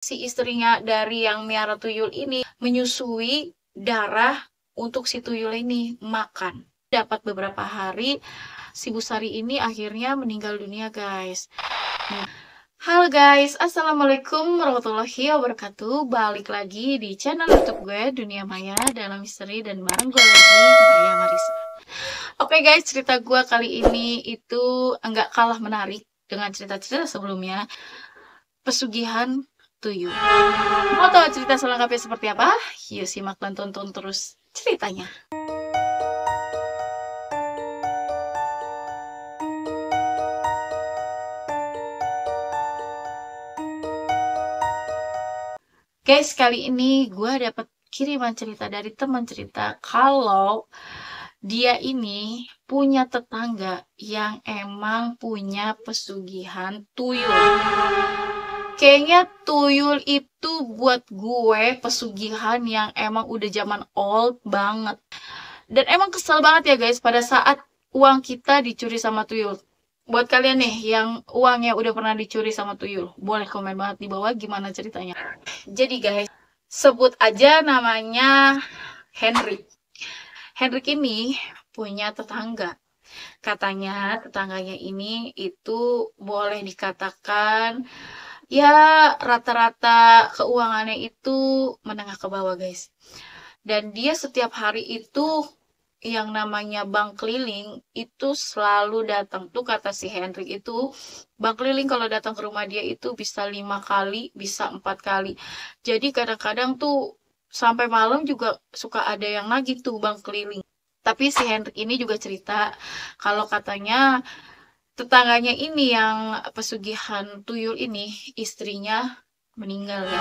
si istrinya dari yang miara tuyul ini menyusui darah untuk si tuyul ini makan. Dapat beberapa hari, si Busari ini akhirnya meninggal dunia, guys. Nah, halo guys, assalamualaikum warahmatullahi wabarakatuh. Balik lagi di channel YouTube gue, Dunia Maya dalam Misteri, dan bareng gue lagi, Maya Marisa. Oke guys, cerita gue kali ini itu enggak kalah menarik dengan cerita-cerita sebelumnya. Pesugihan tuyul. Mau tahu cerita selengkapnya seperti apa? Yuk simak dan tonton terus ceritanya. Guys, kali ini gue dapet kiriman cerita dari teman cerita kalau dia ini punya tetangga yang emang punya pesugihan tuyul. Kayaknya tuyul itu buat gue pesugihan yang emang udah zaman old banget. Dan emang kesel banget ya guys pada saat uang kita dicuri sama tuyul. Buat kalian nih yang uangnya udah pernah dicuri sama tuyul, boleh komen banget di bawah gimana ceritanya. Jadi guys, sebut aja namanya Henry. Henry ini punya tetangga. Katanya tetangganya ini itu boleh dikatakan ya rata-rata keuangannya itu menengah ke bawah guys. Dan dia setiap hari itu yang namanya bank keliling itu selalu datang. Tuh kata si Hendrik itu, bank keliling kalau datang ke rumah dia itu bisa 5 kali, bisa 4 kali. Jadi kadang-kadang tuh sampai malam juga suka ada yang nagih tuh bank keliling. Tapi si Hendrik ini juga cerita kalau katanya tetangganya ini yang pesugihan tuyul ini istrinya meninggal ya.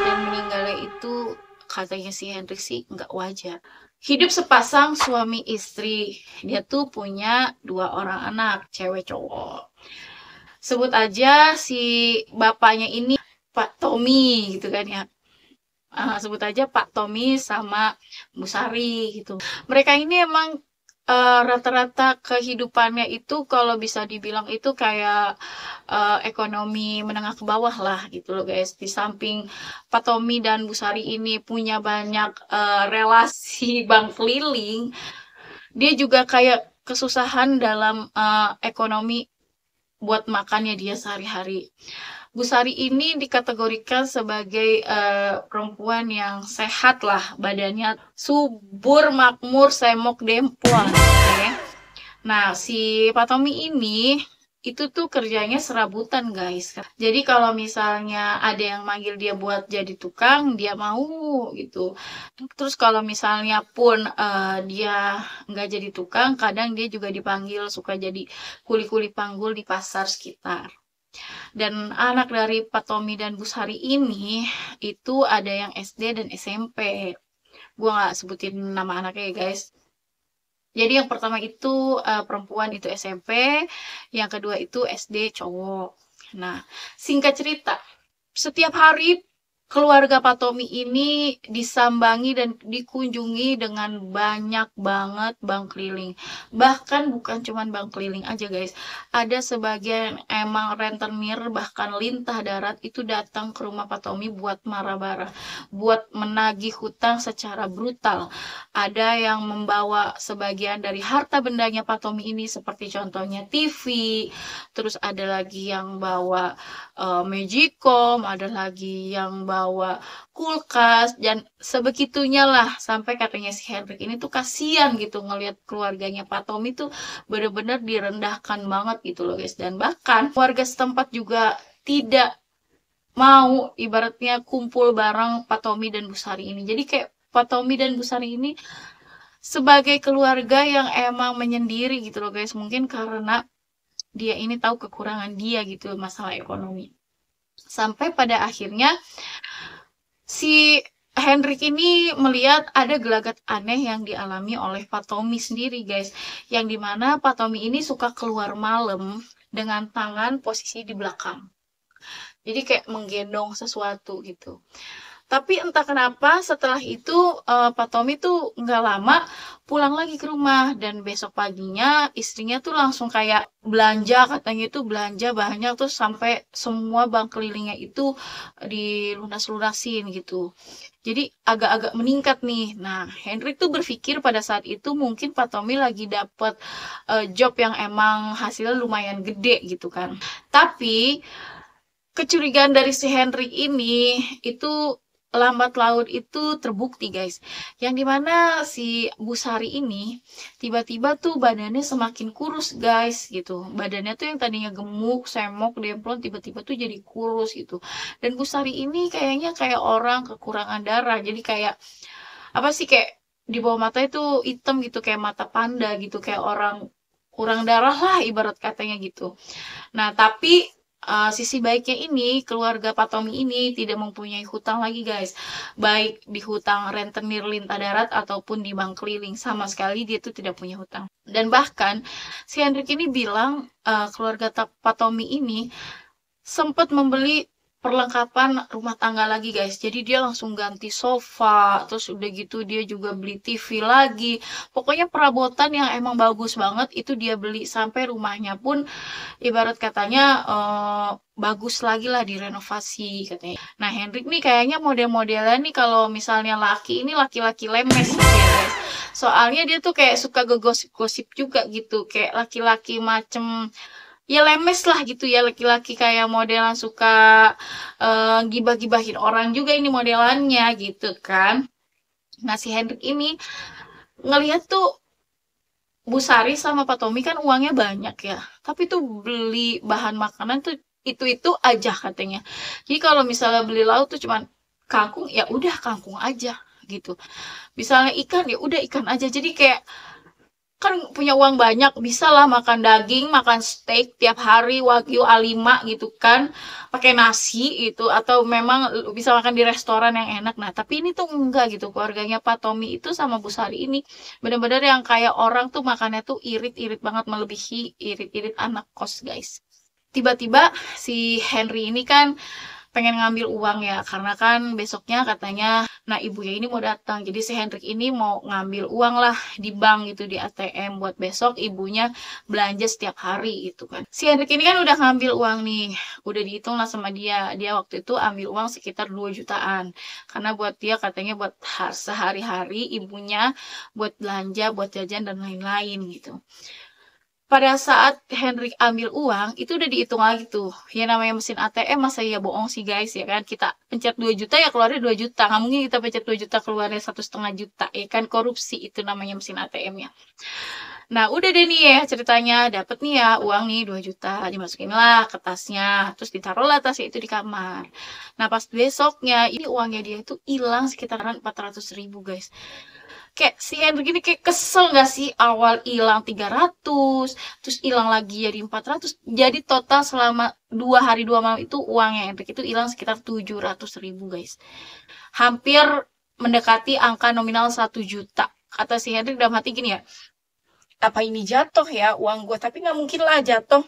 Dan meninggalnya itu katanya si Hendrik sih nggak wajar. Hidup sepasang suami istri. Dia tuh punya 2 orang anak, cewek cowok. Sebut aja si bapaknya ini Pak Tommy gitu kan ya. Sebut aja Pak Tommy sama Bu Sari gitu. Mereka ini emang rata-rata kehidupannya itu kalau bisa dibilang itu kayak ekonomi menengah ke bawah lah gitu loh guys. Di samping Pak Tommy dan Bu Sari ini punya banyak relasi bank keliling, dia juga kayak kesusahan dalam ekonomi buat makannya dia sehari-hari. Bu Sari ini dikategorikan sebagai perempuan yang sehat lah, badannya subur, makmur, semok, demplon. Okay? Nah, si Pak Tommy ini itu tuh kerjanya serabutan guys. Jadi kalau misalnya ada yang manggil dia buat jadi tukang, dia mau gitu. Terus kalau misalnya pun dia nggak jadi tukang, kadang dia juga dipanggil suka jadi kuli-kuli panggul di pasar sekitar. Dan anak dari Pak Tommy dan Bu Sari ini itu ada yang SD dan SMP. Gue nggak sebutin nama anaknya ya guys. Jadi yang pertama itu perempuan itu SMP, yang kedua itu SD cowok. Nah, singkat cerita, setiap hari keluarga Pak Tommy ini disambangi dan dikunjungi dengan banyak banget bank keliling. Bahkan bukan cuma bank keliling aja guys. Ada sebagian emang rentenir bahkan lintah darat itu datang ke rumah Pak Tommy buat marah-marah, buat menagih hutang secara brutal. Ada yang membawa sebagian dari harta bendanya Pak Tommy ini seperti contohnya TV, terus ada lagi yang bawa Magicom, ada lagi yang bawa kulkas, dan sebegitunya lah sampai katanya si Hendrik ini tuh kasihan gitu ngelihat keluarganya Pak Tommy tuh bener-bener direndahkan banget gitu loh guys. Dan bahkan warga setempat juga tidak mau ibaratnya kumpul bareng Pak Tommy dan Bu Sari ini. Jadi kayak Pak Tommy dan Bu Sari ini sebagai keluarga yang emang menyendiri gitu loh guys. Mungkin karena dia ini tahu kekurangan dia gitu masalah ekonomi. Sampai pada akhirnya si Hendrik ini melihat ada gelagat aneh yang dialami oleh Pak Tommy sendiri guys. Yang dimana Pak Tommy ini suka keluar malam dengan tangan posisi di belakang. Jadi kayak menggendong sesuatu gitu. Tapi entah kenapa setelah itu Pak Tommy tuh nggak lama pulang lagi ke rumah dan besok paginya istrinya tuh langsung kayak belanja, katanya itu belanja banyak tuh sampai semua bank kelilingnya itu dilunas-lunasin gitu. Jadi agak-agak meningkat nih. Nah, Henry tuh berpikir pada saat itu mungkin Pak Tommy lagi dapet job yang emang hasilnya lumayan gede gitu kan. Tapi kecurigaan dari si Henry ini itu lambat laun itu terbukti guys. Yang dimana si Bu Sari ini tiba-tiba tuh badannya semakin kurus guys gitu. Badannya tuh yang tadinya gemuk, semok, demplon tiba-tiba tuh jadi kurus gitu. Dan Bu Sari ini kayaknya kayak orang kekurangan darah. Jadi kayak apa sih, kayak di bawah mata itu hitam gitu, kayak mata panda gitu, kayak orang kurang darah lah ibarat katanya gitu. Nah, tapi sisi baiknya ini, keluarga Pak Tommy ini tidak mempunyai hutang lagi, guys. Baik di hutang rentenir lintah darat ataupun di bank keliling, sama sekali dia tuh tidak punya hutang. Dan bahkan si Hendrik ini bilang keluarga Pak Tommy ini sempat membeli perlengkapan rumah tangga lagi guys. Jadi dia langsung ganti sofa, terus udah gitu dia juga beli TV lagi. Pokoknya perabotan yang emang bagus banget itu dia beli, sampai rumahnya pun ibarat katanya bagus lagi lah, direnovasi katanya. Nah, Hendrik nih kayaknya model-modelnya nih kalau misalnya laki ini laki-laki lemes gitu ya guys. Soalnya dia tuh kayak suka ngegosip-gosip juga gitu, kayak laki-laki macem ya lemes lah gitu ya, laki-laki kayak modelan suka gibah-gibahin orang juga ini modelannya gitu kan. Nah, si Hendrik ini ngelihat tuh Bu Sari sama Pak Tommy kan uangnya banyak ya, tapi tuh beli bahan makanan tuh itu aja katanya. Jadi kalau misalnya beli lauk tuh cuman kangkung, ya udah kangkung aja gitu. Misalnya ikan, ya udah ikan aja. Jadi kayak kan punya uang banyak, bisa lah makan daging, makan steak tiap hari, wagyu A5 gitu kan, pakai nasi gitu, atau memang bisa makan di restoran yang enak. Nah, tapi ini tuh enggak gitu, keluarganya Pak Tommy itu sama Bu Sari ini benar-benar yang kayak orang tuh makannya tuh irit-irit banget, melebihi irit-irit anak kos guys. Tiba-tiba si Henry ini kan pengen ngambil uang ya, karena kan besoknya katanya, nah ibunya ini mau datang, jadi si Hendrik ini mau ngambil uang lah di bank gitu, di ATM, buat besok ibunya belanja setiap hari gitu kan. Si Hendrik ini kan udah ngambil uang nih, udah dihitung lah sama dia waktu itu ambil uang sekitar 2 jutaan, karena buat dia katanya buat sehari-hari ibunya, buat belanja, buat jajan dan lain-lain gitu. Pada saat Hendrik ambil uang, itu udah dihitung lagi tuh. Ya namanya mesin ATM masa ya bohong sih guys, ya kan. Kita pencet 2 juta ya keluarnya 2 juta. Nggak mungkin kita pencet 2 juta keluarnya 1,5 juta. Ya kan, korupsi itu namanya mesin ATM ya. Nah udah deh nih ya ceritanya. Dapet nih ya uang nih 2 juta. Dimasukin lah ke tasnya. Terus ditaruh lah tasnya itu di kamar. Nah pas besoknya, ini uangnya dia itu hilang sekitaran 400.000 guys. Kayak si Hendrik ini kayak kesel gak sih, awal hilang 300, terus hilang lagi jadi 400, jadi total selama 2 hari 2 malam itu uangnya Hendrik itu hilang sekitar 700.000 guys. Hampir mendekati angka nominal 1 juta. Kata si Hendrik dalam hati gini ya, apa ini jatuh ya uang gue, tapi nggak mungkin lah jatuh.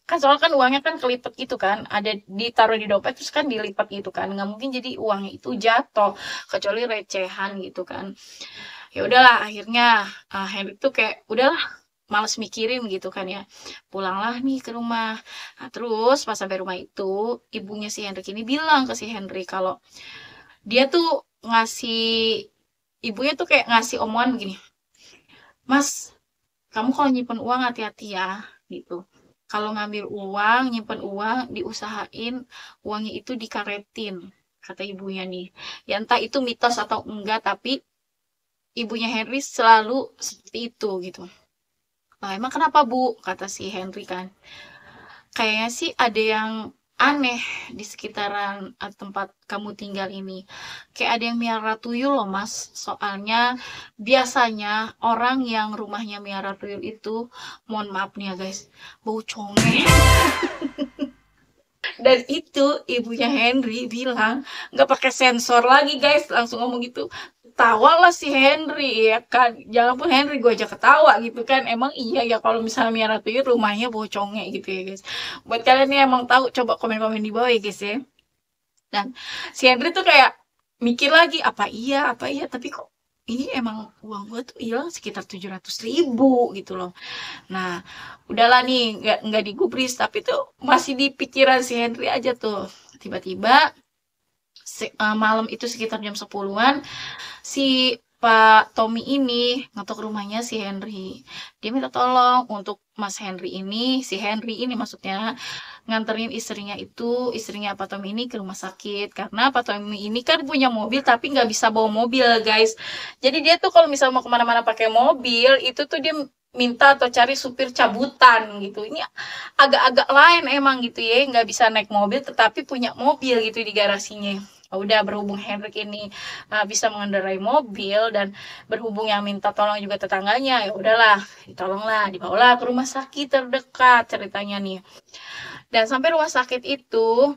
Kan soalnya kan uangnya kan kelipet gitu kan, ada ditaruh di dompet terus kan dilipat gitu kan, nggak mungkin jadi uangnya itu jatuh, kecuali recehan gitu kan. Ya udahlah akhirnya Henry tuh kayak udahlah males mikirin gitu kan ya, pulanglah nih ke rumah. Nah terus pas sampai rumah itu ibunya si Henry ini bilang ke si Henry kalau dia tuh ngasih, ibunya tuh kayak ngasih omongan begini, Mas, kamu kalau nyimpen uang hati-hati ya gitu. Kalau ngambil uang, nyimpen uang, diusahain uangnya itu dikaretin, kata ibunya nih. Ya entah itu mitos atau enggak, tapi ibunya Henry selalu seperti itu gitu. Nah, emang kenapa Bu? Kata si Henry kan. Kayaknya sih ada yang aneh di sekitaran tempat kamu tinggal ini. Kayak ada yang miara tuyul loh Mas. Soalnya biasanya orang yang rumahnya miara tuyul itu, mohon maaf nih ya guys, bau conge. Dan itu ibunya Henry bilang nggak pakai sensor lagi guys, langsung ngomong gitu. Tawa lah si Henry ya kan, jangan pun Henry gue aja ketawa gitu kan. Emang iya ya kalau misalnya miara tuyul rumahnya bocongnya gitu ya guys. Buat kalian nih emang tahu, coba komen-komen di bawah ya guys ya. Dan si Henry tuh kayak mikir lagi, apa iya, tapi kok ini emang uang gue tuh hilang sekitar 700.000 gitu loh. Nah, udahlah nih, nggak digubris, tapi tuh masih di pikiran si Henry aja tuh. Tiba-tiba malam itu sekitar jam 10-an, si Pak Tommy ini ngetok rumahnya si Henry. Dia minta tolong untuk Mas Henry ini, si Henry ini maksudnya, nganterin istrinya Pak Tommy ini ke rumah sakit. Karena Pak Tommy ini kan punya mobil tapi nggak bisa bawa mobil, guys. Jadi dia tuh kalau misal mau kemana-mana pakai mobil, itu tuh dia minta atau cari supir cabutan gitu. Ini agak-agak lain emang gitu ya, nggak bisa naik mobil tetapi punya mobil gitu di garasinya. Udah berhubung Henrik ini bisa mengendarai mobil dan berhubung yang minta tolong juga tetangganya, ya udahlah, ditolonglah, dibawalah ke rumah sakit terdekat ceritanya nih. Dan sampai rumah sakit itu,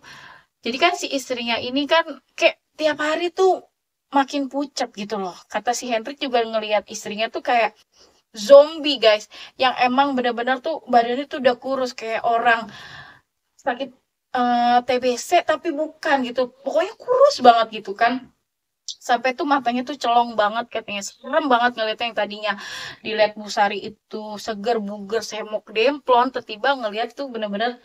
jadi kan si istrinya ini kan kayak tiap hari tuh makin pucat gitu loh. Kata si Hendrik juga ngelihat istrinya tuh kayak zombie, guys, yang emang benar-benar tuh badannya tuh udah kurus kayak orang sakit TBC tapi bukan gitu, pokoknya kurus banget gitu kan. Sampai tuh matanya tuh celong banget, katanya serem banget ngeliatnya. Yang tadinya dilihat Bu Sari itu seger buger semok demplon, tiba-tiba ngeliat tuh bener-bener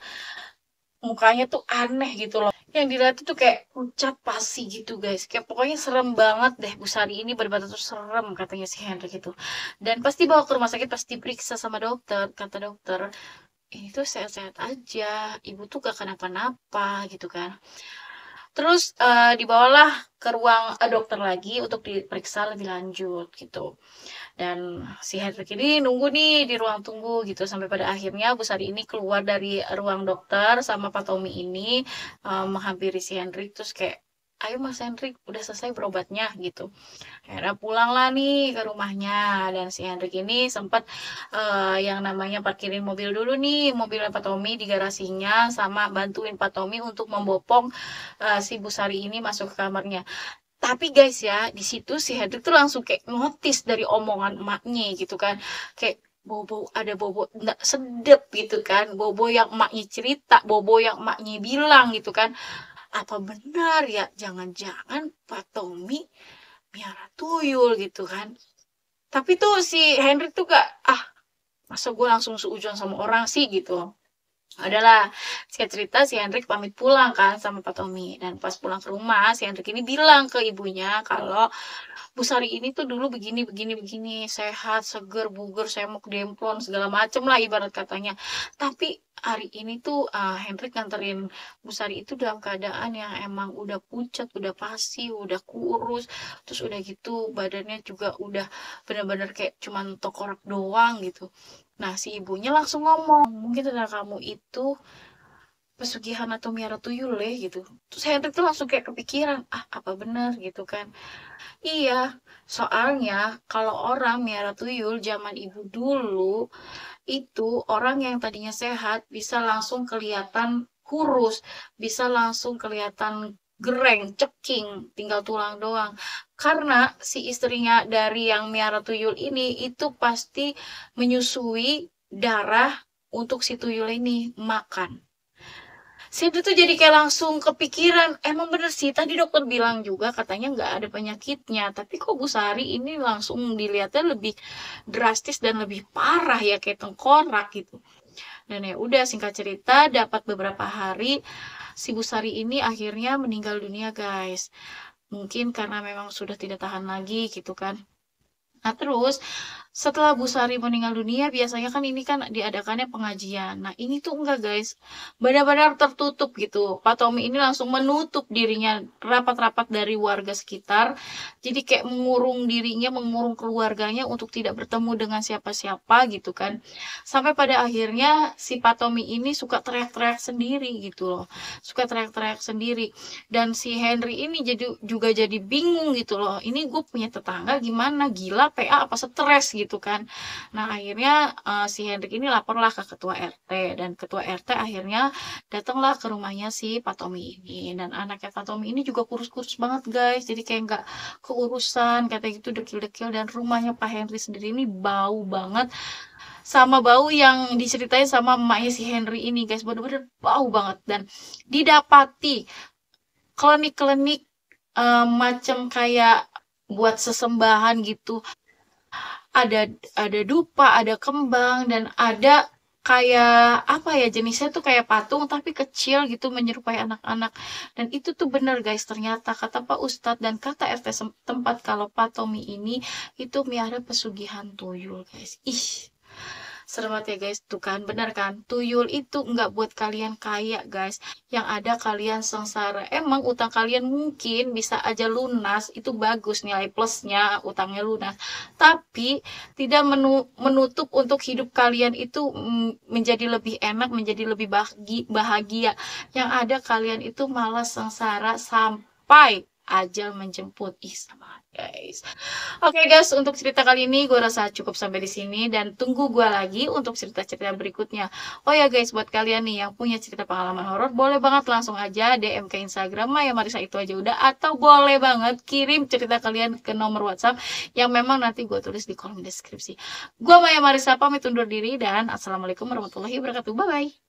mukanya tuh aneh gitu loh. Yang dilihat tuh kayak pucat pasi gitu, guys, kayak pokoknya serem banget deh. Bu Sari ini bener-bener tuh serem, katanya si Hendrik gitu. Dan pasti bawa ke rumah sakit, pasti periksa sama dokter. Kata dokter, ini tuh sehat-sehat aja, ibu tuh gak kenapa-napa gitu kan. Terus dibawalah ke ruang dokter lagi untuk diperiksa lebih lanjut gitu. Dan si Hendrik ini nunggu nih di ruang tunggu gitu sampai pada akhirnya Bu Sari ini keluar dari ruang dokter sama Pak Tommy ini menghampiri si Hendrik, terus kayak, ayo Mas Hendrik, udah selesai berobatnya gitu. Akhirnya pulanglah nih ke rumahnya, dan si Hendrik ini sempat yang namanya parkirin mobil dulu nih, mobilnya Pak Tommy di garasinya, sama bantuin Pak Tommy untuk membopong si Bu Sari ini masuk ke kamarnya. Tapi guys ya, di situ si Hendrik tuh langsung kayak notice dari omongan emaknya gitu kan. Kayak bobo, ada bobo nggak sedep gitu kan. Bobo yang emaknya cerita, bobo yang emaknya bilang gitu kan. Apa benar ya, jangan-jangan Pak Tommy miara tuyul gitu kan. Tapi tuh si Hendrik tuh gak, masa gue langsung seujuan sama orang sih gitu. Adalah, singkat cerita si Hendrik pamit pulang kan sama Pak Tommy. Dan pas pulang ke rumah, si Hendrik ini bilang ke ibunya kalau Bu Sari ini tuh dulu begini, begini, begini, sehat, seger, buger, semok, demplon, segala macem lah ibarat katanya. Tapi hari ini tuh Hendrik nganterin Bu Sari itu dalam keadaan yang emang udah pucat, udah pasif, udah kurus, terus udah gitu badannya juga udah bener-bener kayak cuman tengkorak doang gitu. Nah, si ibunya langsung ngomong, mungkin saudara kamu itu pesugihan atau miara tuyul ya gitu. Terus Hendrik tuh langsung kayak kepikiran, apa benar gitu kan. Iya, soalnya kalau orang miara tuyul zaman ibu dulu, itu orang yang tadinya sehat bisa langsung kelihatan kurus, bisa langsung kelihatan gereng, ceking, tinggal tulang doang. Karena si istrinya dari yang miara tuyul ini itu pasti menyusui darah untuk si tuyul ini makan. Saya tuh jadi kayak langsung kepikiran, emang bener sih tadi dokter bilang juga katanya nggak ada penyakitnya, tapi kok Bu Sari ini langsung dilihatnya lebih drastis dan lebih parah ya, kayak tengkorak gitu. Dan ya udah, singkat cerita dapat beberapa hari si Bu Sari ini akhirnya meninggal dunia, guys. Mungkin karena memang sudah tidak tahan lagi gitu kan. Nah, terus setelah Bu Sari meninggal dunia, biasanya kan ini kan diadakannya pengajian. Nah, ini tuh enggak, guys. Benar-benar tertutup gitu. Pak Tommy ini langsung menutup dirinya rapat-rapat dari warga sekitar. Jadi kayak mengurung dirinya, mengurung keluarganya untuk tidak bertemu dengan siapa-siapa gitu kan. Sampai pada akhirnya si Pak Tommy ini suka teriak-teriak sendiri gitu loh. Suka teriak-teriak sendiri. Dan si Henry ini juga jadi bingung gitu loh. Ini gue punya tetangga gimana, gila, PA apa stres gitu kan. Nah, akhirnya si Hendrik ini laporlah ke ketua RT, dan ketua RT akhirnya datanglah ke rumahnya si Pak Tommy ini. Dan anaknya Pak Tommy ini juga kurus-kurus banget, guys. Jadi kayak nggak keurusan, kayak gitu, dekil-dekil. Dan rumahnya Pak Henry sendiri ini bau banget, sama bau yang diceritain sama emaknya si Henry ini, guys. Bener-bener bau banget. Dan didapati klinik-klinik macam kayak buat sesembahan gitu. Ada dupa, ada kembang, dan ada kayak apa ya, jenisnya tuh kayak patung tapi kecil gitu menyerupai anak-anak. Dan itu tuh bener guys, ternyata kata Pak Ustadz dan kata RT tempat kalau Pak Tommy ini itu miara pesugihan tuyul guys. Ih, serem banget ya guys, tuh kan, bener kan? Tuyul itu nggak buat kalian kaya guys, yang ada kalian sengsara. Emang utang kalian mungkin bisa aja lunas, itu bagus nilai plusnya, utangnya lunas. Tapi tidak menutup untuk hidup kalian itu menjadi lebih enak, menjadi lebih bahagia. Yang ada kalian itu malah sengsara sampai ajal menjemput. Ih, sama guys. Oke guys, untuk cerita kali ini gue rasa cukup sampai di sini dan tunggu gue lagi untuk cerita-cerita berikutnya. Oh ya guys, buat kalian nih yang punya cerita pengalaman horor, boleh banget langsung aja DM ke Instagram Maya Marisa itu aja udah, atau boleh banget kirim cerita kalian ke nomor WhatsApp yang memang nanti gue tulis di kolom deskripsi. Gue Maya Marisa pamit undur diri dan assalamualaikum warahmatullahi wabarakatuh. Bye bye.